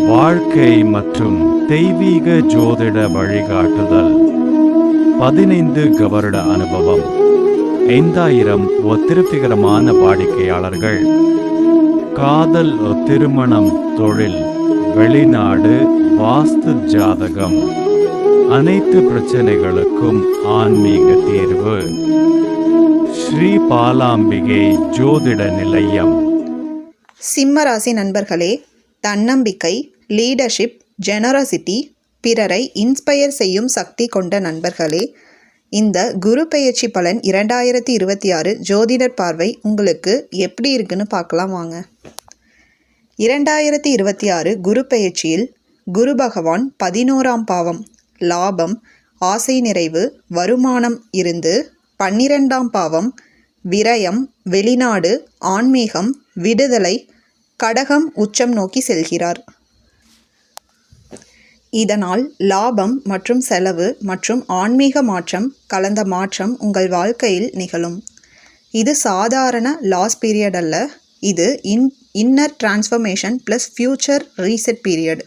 வாழ்க்கை மற்றும் தெய்வீக ஜோதிட வழிகாட்டுதல். 15 வருட அனுபவம், 5000 திருப்திகரமான வாடிக்கையாளர்கள். காதல், திருமணம், தொழில், வெளிநாடு, வாஸ்து ஜாதகம், அனைத்து பிரச்சனைகளுக்கும் ஆன்மீக தீர்வு. ஸ்ரீ பாலாம்பிகை ஜோதிட நிலையம். சிம்மராசி நண்பர்களே, தன்னம்பிக்கை, லீடர்ஷிப், ஜெனராசிட்டி, பிறரை இன்ஸ்பயர் செய்யும் சக்தி கொண்ட நண்பர்களே, இந்த குரு பெயர்ச்சி பலன் 2026 ஜோதிடர் பார்வை உங்களுக்கு எப்படி இருக்குன்னு பார்க்கலாம் வாங்க. 2026 குரு பெயர்ச்சியில் குரு பகவான் 11ஆம் பாவம் லாபம், ஆசை நிறைவு, வருமானம் இருந்து 12ஆம் பாவம் விரயம், வெளிநாடு, ஆன்மீகம், விடுதலை, கடகம் உச்சம் நோக்கி செல்கிறார். இதனால் லாபம் மற்றும் செலவு மற்றும் ஆன்மீக மாற்றம் கலந்த மாற்றம் உங்கள் வாழ்க்கையில் நிகழும். இது சாதாரண லாஸ் பீரியட் அல்ல, இது inner transformation plus future reset period.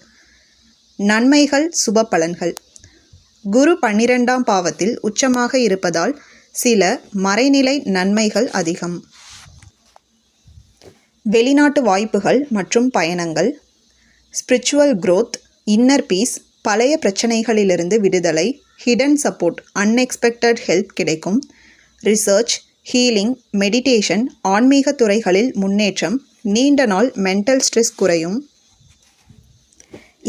நன்மைகள், சுப பலன்கள். குரு 12ஆம் பாவத்தில் உச்சமாக இருப்பதால் சில மறைநிலை நன்மைகள் அதிகம். வெளிநாட்டு வாய்ப்புகள் மற்றும் பயணங்கள், ஸ்பிரிச்சுவல் growth, இன்னர் பீஸ், பழைய பிரச்சனைகளிலிருந்து விடுதலை, ஹிடன் சப்போர்ட், அன்எக்ஸ்பெக்டட் ஹெல்ப் கிடைக்கும். ரிசர்ச், ஹீலிங், மெடிடேஷன், ஆன்மீக துறைகளில் முன்னேற்றம், நீண்ட நாள் மென்டல் ஸ்ட்ரெஸ் குறையும்.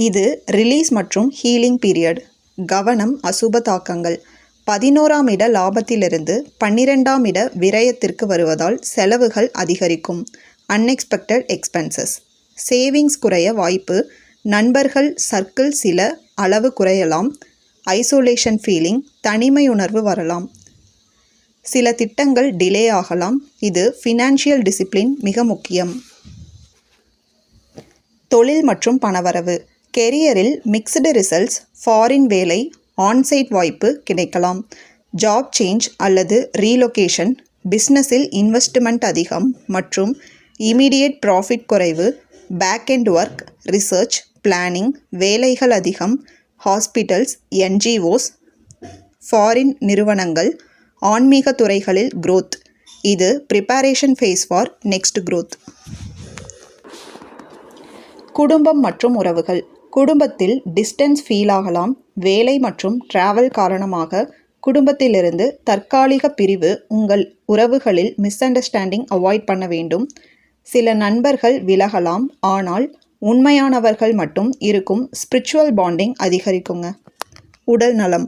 இது ரிலீஸ் மற்றும் ஹீலிங் பீரியட். கவனம், அசுப தாக்கங்கள். 11ஆம் இட லாபத்திலிருந்து 12ஆம் இட விரயத்திற்கு வருவதால் செலவுகள் அதிகரிக்கும். Unexpected expenses. சேவிங்ஸ் குறைய வாய்ப்பு. நண்பர்கள் சர்க்கிள் சில அளவு குறையலாம். ஐசோலேஷன் ஃபீலிங், தனிமை உணர்வு வரலாம். சில திட்டங்கள் டிலே ஆகலாம். இது ஃபினான்ஷியல் டிசிப்ளின் மிக முக்கியம். தொழில் மற்றும் பணவரவு. கெரியரில் மிக்ஸ்டு ரிசல்ட்ஸ், ஃபாரின் வேலை, ஆன்சைட் வாய்ப்பு கிடைக்கலாம். ஜாப் சேஞ்ச் அல்லது ரீலொகேஷன். பிஸ்னஸில் இன்வெஸ்ட்மெண்ட் அதிகம் மற்றும் இமீடியட் ப்ராஃபிட் குறைவு. Back end work, research, planning, வேலைகள் அதிகம். ஹாஸ்பிட்டல்ஸ், என்ஜிஓஸ், ஃபாரின் நிறுவனங்கள், ஆன்மீக துறைகளில் growth. இது preparation phase for next growth. குடும்பம் மற்றும் உறவுகள். குடும்பத்தில் டிஸ்டன்ஸ் ஃபீல் ஆகலாம். வேலை மற்றும் டிராவல் காரணமாக குடும்பத்திலிருந்து தற்காலிக பிரிவு. உங்கள் உறவுகளில் மிஸ் அண்டர்ஸ்டாண்டிங் அவாய்ட் பண்ண வேண்டும். சில நண்பர்கள் விலகலாம், ஆனால் உண்மையானவர்கள் மட்டும் இருக்கும். ஸ்பிரிச்சுவல் பாண்டிங் அதிகரிக்குங்க. உடல் நலம்.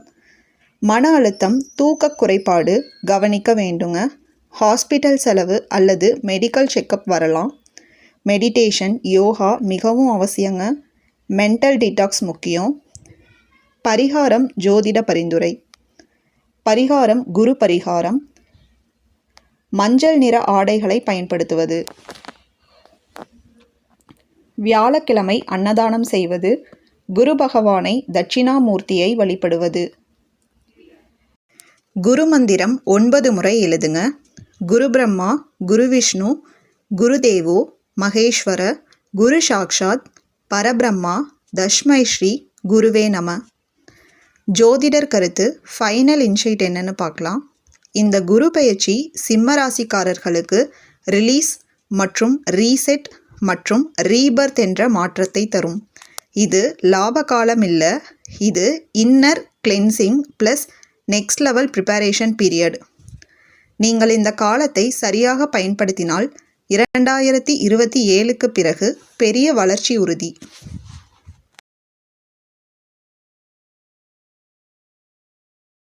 மன அழுத்தம், தூக்க குறைபாடு கவனிக்க வேண்டுங்க. ஹாஸ்பிட்டல் செலவு அல்லது மெடிக்கல் செக்கப் வரலாம். மெடிடேஷன், யோகா மிகவும் அவசியங்க. மென்டல் டீடாக்ஸ் முக்கியம். பரிகாரம், ஜோதிட பரிந்துரை. பரிகாரம், குரு பரிகாரம். மஞ்சள் நிற ஆடைகளை பயன்படுத்துவது. வியாழக்கிழமை அன்னதானம் செய்வது. குரு பகவானை, தட்சிணாமூர்த்தியை வழிபடுவது. குரு மந்திரம் 9 முறை எழுதுங்க. குரு பிரம்மா, குரு விஷ்ணு, குரு தேவோ மகேஸ்வர, குரு சாக்ஷாத் பரபிரம்மா, தஸ்மை ஸ்ரீ குருவே நம. ஜோதிடர் கருத்து, ஃபைனல் இன்சைட் என்னன்னு பார்க்கலாம். இந்த குரு பெயர்ச்சி சிம்ம ராசிக்காரர்களுக்கு ரிலீஸ் மற்றும் ரீசெட் மற்றும் ரீபர்த் என்ற மாற்றத்தை தரும். இது லாப காலம் இல்லை, இது inner cleansing plus next level preparation period. நீங்கள் இந்த காலத்தை சரியாக பயன்படுத்தினால் 2027க்கு பிறகு பெரிய வளர்ச்சி உறுதி.